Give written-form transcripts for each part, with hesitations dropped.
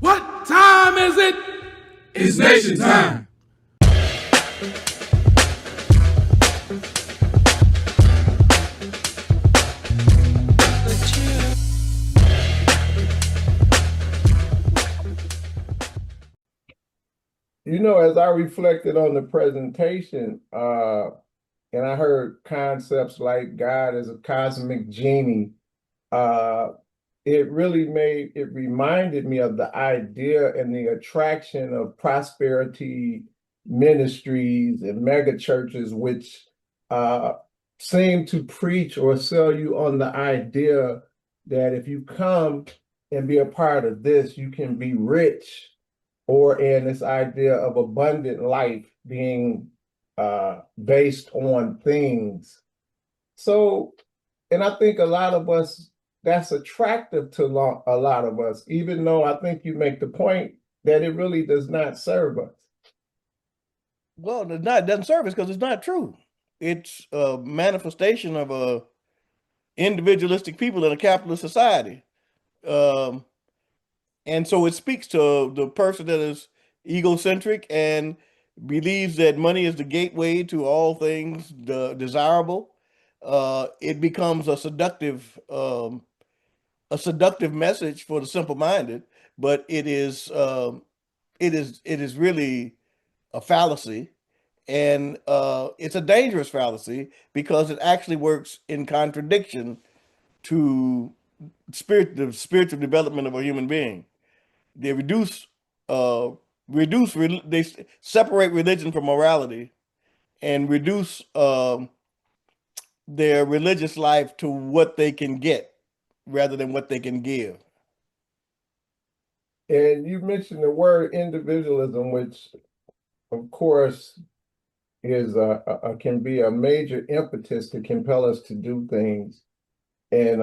What time is it? It's nation time. You know, as I reflected on the presentation, and I heard concepts like God as a cosmic genie, uh, it reminded me of the idea and the attraction of prosperity ministries and mega churches, which uh, seem to preach or sell you on the idea that if you come and be a part of this, you can be rich, or in this idea of abundant life being based on things. So, and I think a lot of us, that's attractive to a lot of us, even though I think you make the point that it really does not serve us. Well, it doesn't serve us because it's not true. It's a manifestation of a individualistic people in a capitalist society. Um, and so it speaks to the person that is egocentric and believes that money is the gateway to all things desirable. It becomes a seductive message for the simple-minded, but it is really a fallacy, and it's a dangerous fallacy because it actually works in contradiction to the spiritual development of a human being. They uh, they separate religion from morality and reduce their religious life to what they can get rather than what they can give. And you mentioned the word individualism, which of course is can be a major impetus to compel us to do things. And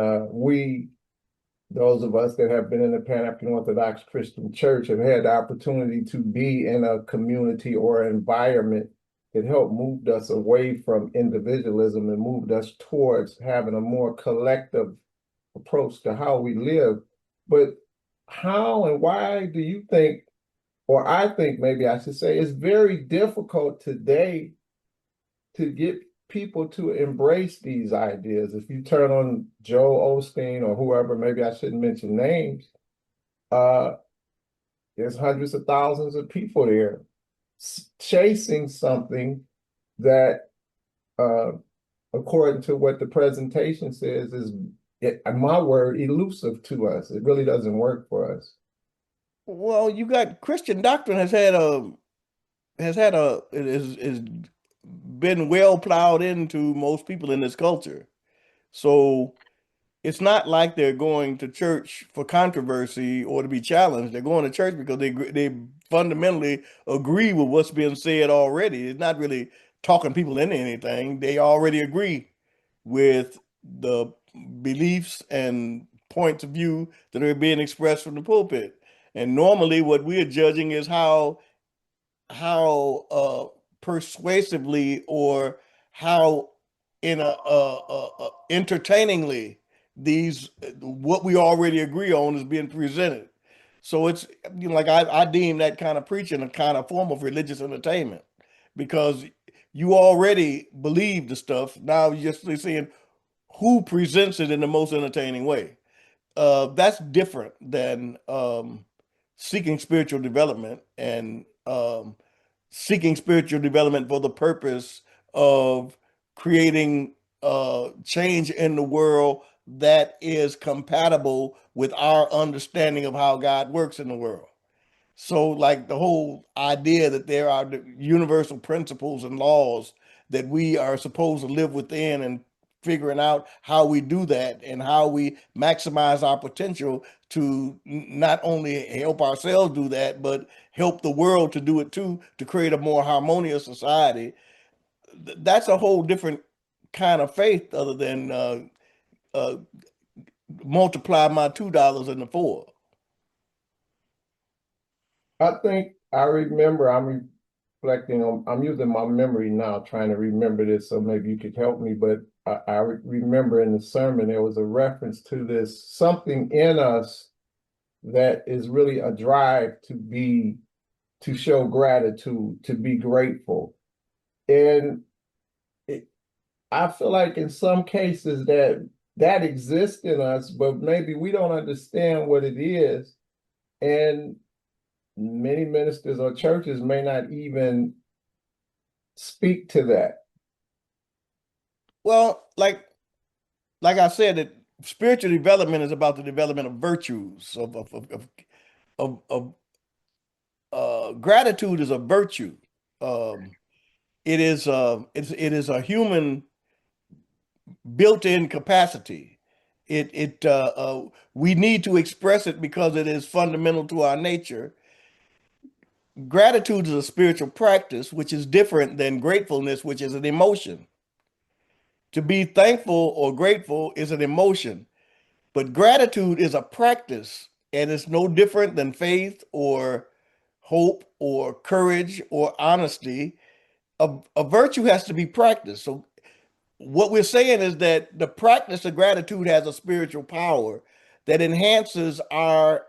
those of us that have been in the Pan-African Orthodox Christian Church have had the opportunity to be in a community or environment that helped moved us away from individualism and moved us towards having a more collective approach to how we live. But how and why do you think, or I think maybe I should say, it's very difficult today to get people to embrace these ideas? If you turn on Joe Osteen or whoever, maybe I shouldn't mention names, uh, there's hundreds of thousands of people there chasing something that, uh, according to what the presentation says, is, my word, elusive to us. It really doesn't work for us. Well, you got Christian doctrine has been well plowed into most people in this culture. So it's not like they're going to church for controversy or to be challenged. They're going to church because they fundamentally agree with what's being said already. It's not really talking people into anything. They already agree with the beliefs and points of view that are being expressed from the pulpit. And normally, what we're judging is how persuasively or how in entertainingly these what we already agree on is being presented. So it's, like I deem that kind of preaching a kind of form of religious entertainment because you already believe the stuff. Now you're just seeing who presents it in the most entertaining way. That's different than seeking spiritual development and seeking spiritual development for the purpose of creating change in the world that is compatible with our understanding of how God works in the world. So, like the whole idea that there are the universal principles and laws that we are supposed to live within, and figuring out how we do that and how we maximize our potential to not only help ourselves do that, but help the world to do it too, to create a more harmonious society. That's a whole different kind of faith other than uh, multiply my $2 into four. I think I remember, I'm reflecting on, I'm using my memory now, trying to remember this, so maybe you could help me. But I remember in the sermon, there was a reference to this, something in us that is really a drive to show gratitude, to be grateful. And it, I feel like in some cases that exists in us, but maybe we don't understand what it is. And many ministers or churches may not even speak to that. Well, like I said, that spiritual development is about the development of virtues of gratitude is a virtue. Um, it is a human built-in capacity. We need to express it because it is fundamental to our nature. Gratitude is a spiritual practice, which is different than gratefulness, which is an emotion. To be thankful or grateful is an emotion, but gratitude is a practice, and it's no different than faith or hope or courage or honesty. A virtue has to be practiced. So what we're saying is that the practice of gratitude has a spiritual power that enhances our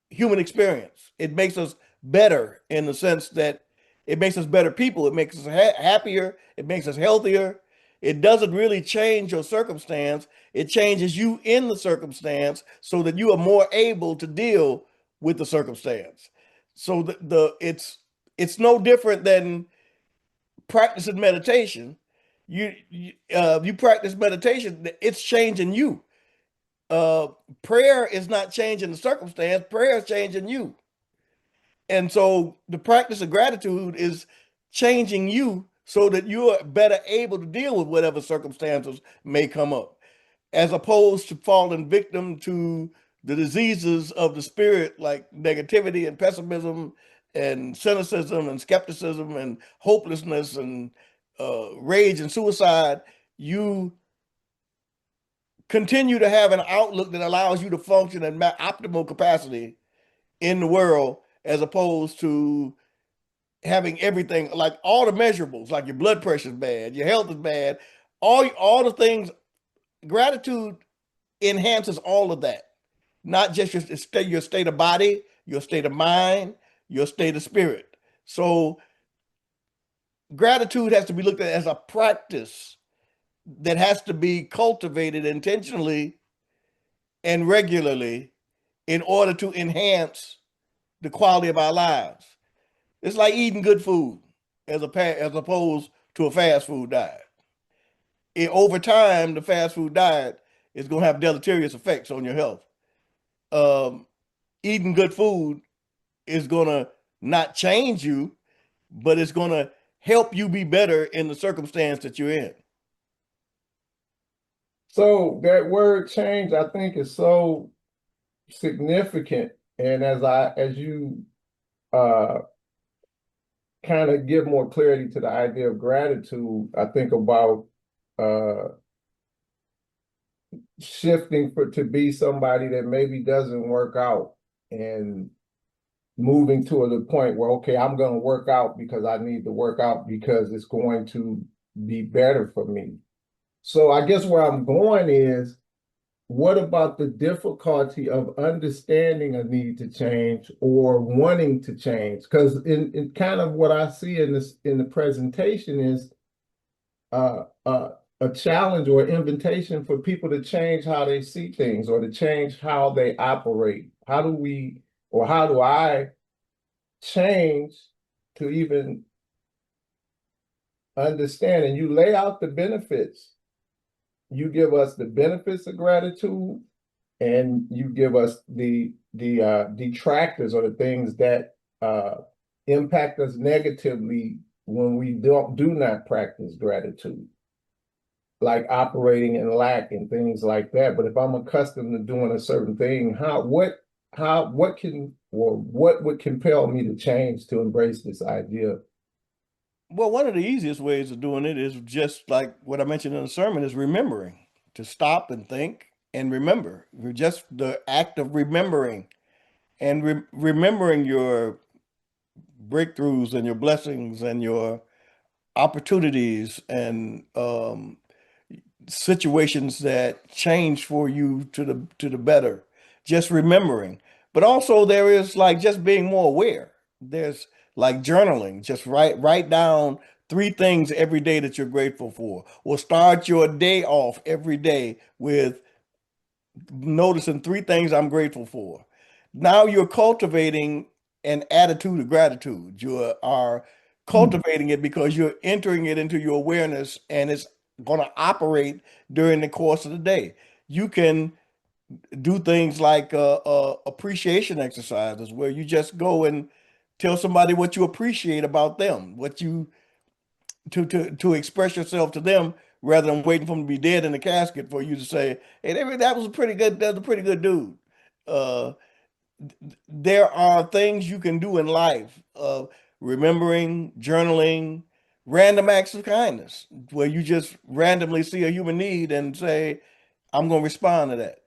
human experience. It makes us better in the sense that it makes us better people. It makes us happier. It makes us healthier. It doesn't really change your circumstance. It changes you in the circumstance so that you are more able to deal with the circumstance. So it's no different than practicing meditation. You practice meditation, it's changing you. Uh, Prayer is not changing the circumstance. Prayer is changing you. And so the practice of gratitude is changing you so that you are better able to deal with whatever circumstances may come up, as opposed to falling victim to the diseases of the spirit like negativity and pessimism and cynicism and skepticism and hopelessness and rage and suicide. You continue to have an outlook that allows you to function at optimal capacity in the world, as opposed to having everything like all the measurables, like your blood pressure is bad, your health is bad, all the things. Gratitude enhances all of that, not just your state of body, your state of mind, your state of spirit. So gratitude has to be looked at as a practice that has to be cultivated intentionally and regularly in order to enhance the quality of our lives. It's like eating good food as opposed to a fast food diet. Over time, the fast food diet is going to have deleterious effects on your health. Um, Eating good food is going to not change you, but it's going to help you be better in the circumstance that you're in. So that word change, I think, is so significant. And as you uh, kind of give more clarity to the idea of gratitude, I think about uh, shifting to be somebody that maybe doesn't work out and moving to the point where, okay, I'm going to work out because I need to work out because it's going to be better for me. So I guess where I'm going is, what about the difficulty of understanding a need to change or wanting to change? Because in kind of what I see in the presentation is uh, uh, a challenge or invitation for people to change how they see things or to change how they operate. How do we, or how do I change to even understand? And you lay out the benefits. You give us the benefits of gratitude, and you give us the detractors or the things that impact us negatively when we do not practice gratitude, like operating in lack and things like that. But if I'm accustomed to doing a certain thing, what would compel me to change to embrace this idea? Well, one of the easiest ways of doing it is just like what I mentioned in the sermon, is remembering, to stop and think and remember. Just the act of remembering and remembering your breakthroughs and your blessings and your opportunities and situations that change for you to the better. Just remembering. But also there is like just being more aware. There's like journaling, just write down three things every day that you're grateful for. Or start your day off every day with noticing three things I'm grateful for. Now you're cultivating an attitude of gratitude. You are cultivating it because you're entering it into your awareness and it's going to operate during the course of the day. You can do things like appreciation exercises where you just go and tell somebody what you appreciate about them, what you to express yourself to them rather than waiting for them to be dead in the casket for you to say, "Hey, that was a pretty good, that's a pretty good dude." Uh, there are things you can do in life, remembering, journaling, random acts of kindness, where you just randomly see a human need and say, "I'm going to respond to that."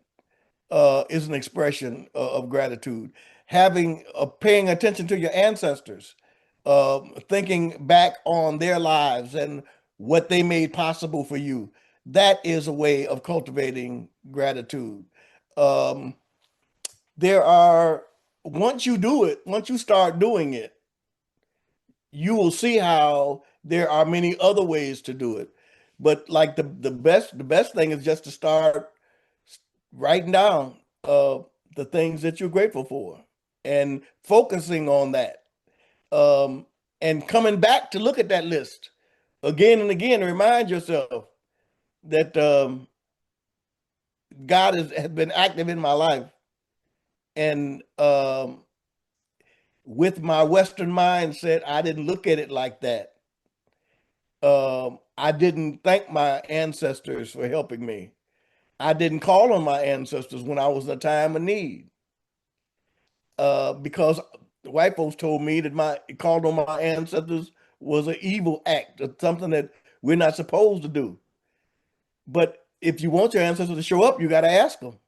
Is an expression of gratitude. Having paying attention to your ancestors, thinking back on their lives and what they made possible for you. That is a way of cultivating gratitude. Um, there are once you do it, once you start doing it, you will see how there are many other ways to do it. But like the best thing is just to start writing down the things that you're grateful for and focusing on that, um, and coming back to look at that list again and again to remind yourself that God has been active in my life. And with my Western mindset, I didn't look at it like that. I didn't thank my ancestors for helping me. I didn't call on my ancestors when I was in a time of need. Because the white folks told me that my called on my ancestors was an evil act, or something that we're not supposed to do. But if you want your ancestors to show up, you got to ask them.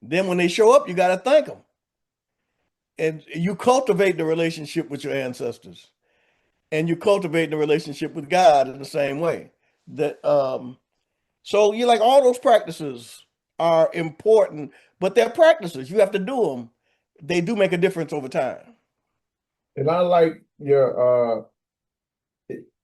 Then when they show up, you got to thank them, and you cultivate the relationship with your ancestors, and you cultivate the relationship with God in the same way. That so you like all those practices are important, but they're practices. You have to do them. They do make a difference over time. And I like your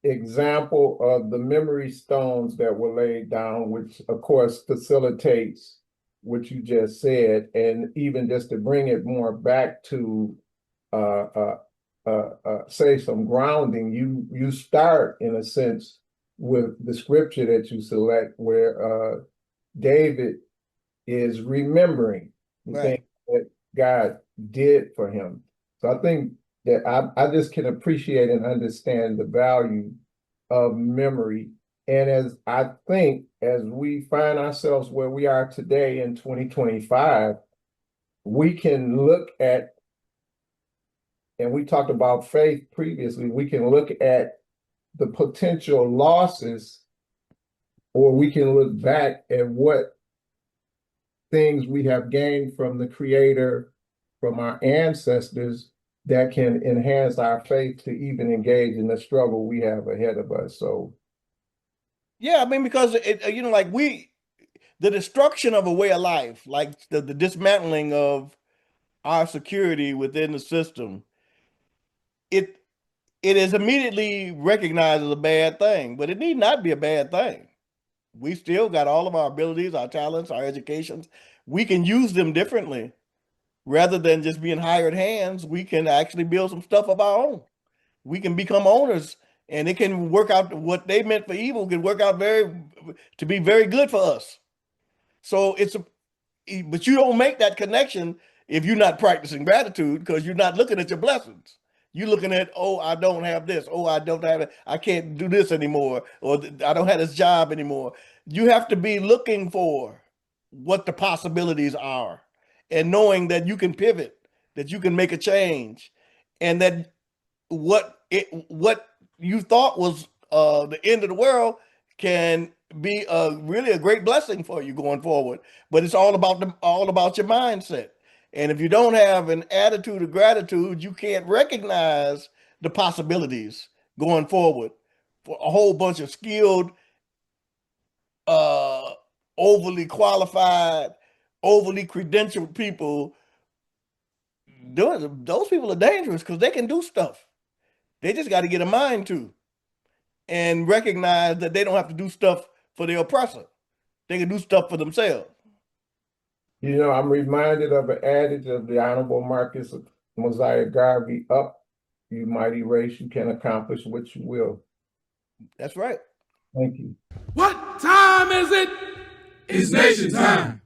example of the memory stones that were laid down, which of course facilitates what you just said, and even just to bring it more back to uh, uh, say some grounding. You start in a sense with the scripture that you select, where David is remembering the things Right. that God did for him. So I think that I just can appreciate and understand the value of memory. And as I think, as we find ourselves where we are today in 2025, we can look at, and we talked about faith previously, we can look at the potential losses, or we can look back at what things we have gained from the Creator, from our ancestors, that can enhance our faith to even engage in the struggle we have ahead of us. So, Yeah, I mean, because like the destruction of a way of life, like the dismantling of our security within the system, it it is immediately recognized as a bad thing, but it need not be a bad thing. We still got all of our abilities, our talents, our educations. We can use them differently rather than just being hired hands. We can actually build some stuff of our own. We can become owners, and it can work out. What they meant for evil can work out to be very good for us. So but you don't make that connection if you're not practicing gratitude, because you're not looking at your blessings. You're looking at, oh, I don't have this. Oh, I don't have it. I can't do this anymore. Or I don't have this job anymore. You have to be looking for what the possibilities are and knowing that you can pivot, that you can make a change, and that what you thought was the end of the world can be really a great blessing for you going forward. But it's all about your mindset. And if you don't have an attitude of gratitude, you can't recognize the possibilities going forward for a whole bunch of skilled, uh, overly qualified, overly credentialed people those people are dangerous because they can do stuff. They just got to get a mind to and recognize that they don't have to do stuff for the oppressor. They can do stuff for themselves. You know, I'm reminded of an adage of the Honorable Marcus Mosiah Garvey: "Up, you mighty race, you can accomplish what you will." That's right. Thank you. What time is it? It's nation time.